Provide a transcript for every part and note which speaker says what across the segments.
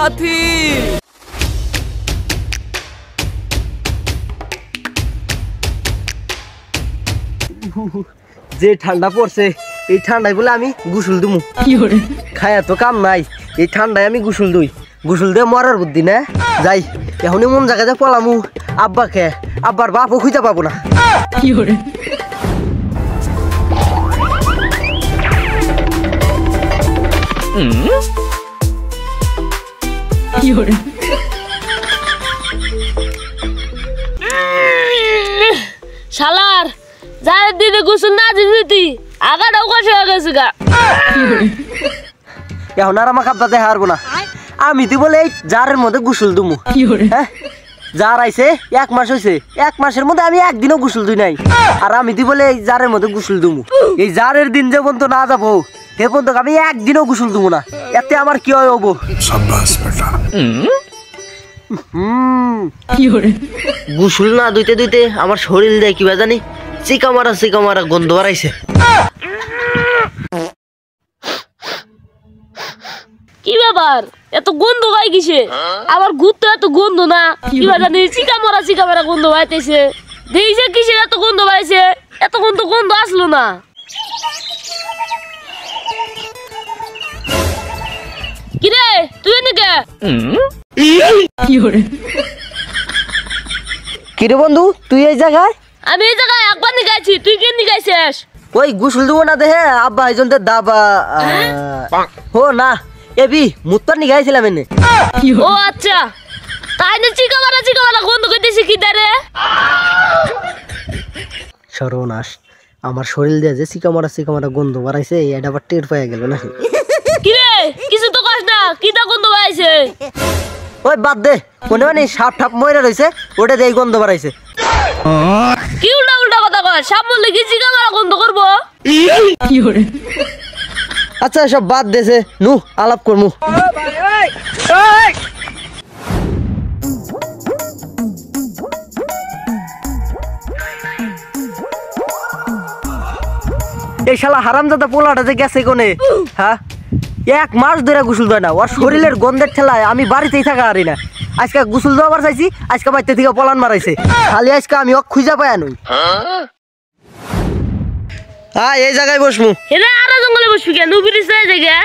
Speaker 1: সাথী।
Speaker 2: যে ঠান্ডা পড়ছে এই ঠান্ডায় বলে আমি গোসল দিমু। খায়া তো কাম নাই, এই ঠান্ডায় আমি গোসল দুই, গোসল দিয়ে মরার বুদ্ধি না। যাই এখনই মন জায়গা যে পলামু আব্বাকে, আব্বার বাপও খুঁজে পাবো না।
Speaker 3: শালার যার দিনে গোসল না দিতি আগাটাও কষে হয়ে গেছে গা।
Speaker 2: এখন আর আমাকে আব্বা দেখা হারবো না। আমি তো বলে এই জারের মধ্যে গোসল দুমু। হ্যাঁ জার আইছে 1 মাস হয়েছে, 1 মাসের মধ্যে আমি একদিনও গোসল দুই নাই। আর আমি তো বলে এই জারের মধ্যে গোসল দুমু। এই জারের দিন যে পর্যন্ত না যাবো সে পর্যন্ত আমি একদিনও গোসল দুমু না। এতে আমার কি হয় হবো? গোসল না দুইতে দুইতে আমার শরীর দেয় কিবা জানি চিকা মারা গন্ধ বাড়াইছে।
Speaker 3: কি ব্যাপার এত গন্ধ ভাই কিসে? আবার ঘুরতে এত গন্ধ না কিবা জানি চিকা মারা গন্ধ বাইতেছে। দেখছে কিসের এত গন্ধ বাইছে? এত গন্ধ আসলো না। কিরে তুই এদিকে?
Speaker 2: কিরে বন্ধু তুই এই জায়গায়?
Speaker 3: আমি এই জায়গায় একবার নিগাইছি, তুই কেন নিগাইছিস?
Speaker 2: ওই গোসল দেবো না দেহে আব্বা এই জন্য দাবা হো না এবি মুত্তর নিগাইছিলাম এনে।
Speaker 3: ও আচ্ছা তাই না চিকা মারা গন্ধ করতেছি কি দারে?
Speaker 2: সর্বনাশ, আমার শরীর দিয়ে যে চিকা মারা গন্ধ বাড়াইছে এটা আবার টের পাইয়া গেল না।
Speaker 3: কিরে কিছু তো কস না, কিটা গন্ধ বাইছে?
Speaker 2: ওই বাদ দে, মনে মানে সাপ ঠাপ মরে রয়েছে ওটা দিয়ে গন্ধ বাড়াইছে।
Speaker 3: কি উল্টা কথা কয়? সাপ বললে কি চিকা মারা গন্ধ করবো?
Speaker 2: আচ্ছা সব বাদ দেছে, নু আলাপ করমু। এই শালা হারামজাদা পোলাটা যে গেছে কোনে, হ্যাঁ 1 মাস ধরে গোসল দেয় না। ওর শরীরের গন্ধের ঠেলায় আমি বাড়িতেই থাকা হারি না। আজকে গোসল দেওয়ার চাইছি, আজকে বাড়িতে থেকে পলান মারাইছে। খালি আজকে আমি ওক খুঁজা পাই আনুই। হ্যাঁ এই জায়গায় বসমু।
Speaker 3: এরা আরো জঙ্গলে বসবি কেন? ব্রিজ জায়গা?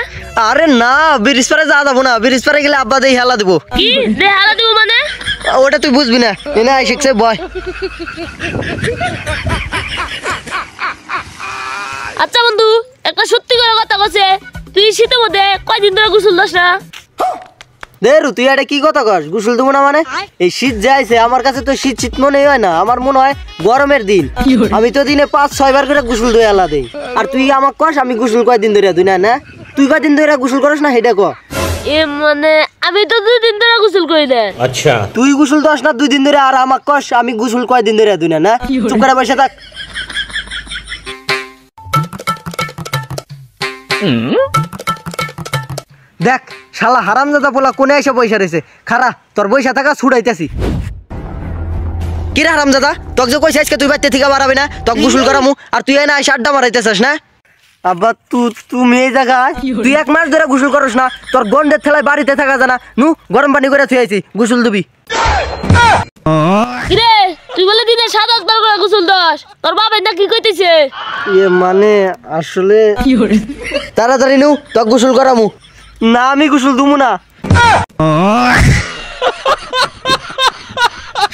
Speaker 2: আরে না ব্রিজ পারে যা যাবো না, ব্রিজ পারে গেলে আব্বা দিয়ে হেলা দিব।
Speaker 3: কি হেলা দিব মানে?
Speaker 2: ওটা তুই বুঝবি না। এনে আই শিখছে বয়।
Speaker 3: আচ্ছা বন্ধু একটা সত্যি করে কথা কইছে, তুই শীতের মধ্যে কয়দিন ধরে গোসল দিস না?
Speaker 2: দেরু তুই এটা কি কথা কস? গোসল দেবো না মানে? এই শীত যাইছে আমার কাছে তো শীত মনে হয় না, আমার মনে হয় গরমের দিন। আমি তো দিনে 5-6 বার করে গোসল ধুয়ে আলা দেই। আর তুই আমাক কস আমি গোসল কয়দিন ধরে দুই না? তুই কয়দিন ধরে গোসল করস না সেটা ক।
Speaker 3: এ মানে আমি তো 2 দিন ধরে গোসল করি না।
Speaker 2: আচ্ছা তুই গোসল দস না 2 দিন ধরে, আর আমাক কস আমি গোসল কয়দিন ধরে দুই না? চুপ করে বসে থাক। দেখ শালা হারামজাদা পোলা কোনে এসে পয়সা রয়েছে। খারা তোর পয়সা থাকা ছুড়াইতেছি। কিরে হারামজাদা তোকে যে কইছে আজকে তুই বাইতে থেকে বাড়াবি না, তোকে গোসল করামু আর তুই এনে এসে আড্ডা মারাইতেছিস না? আব্বা তুমি এই জায়গায় তুই 1 মাস ধরে গোসল করস না, তোর গন্ডের ঠেলায় বাড়িতে থাকা জানা। নু গরম পানি করে থুই আইছি, গোসল দিবি।
Speaker 3: কিরে তুই বলে দিনে 7-8 বার করে গোসল দস, তোর বাবা না কি কইতেছে?
Speaker 2: এ মানে আসলে তাড়াতাড়ি নু তোকে গোসল করামু। না আমি গোসল দিমু না।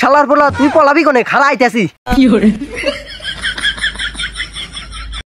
Speaker 2: শালার পোলা তুই পলাবি কোনে? খাড়া আইতাছি।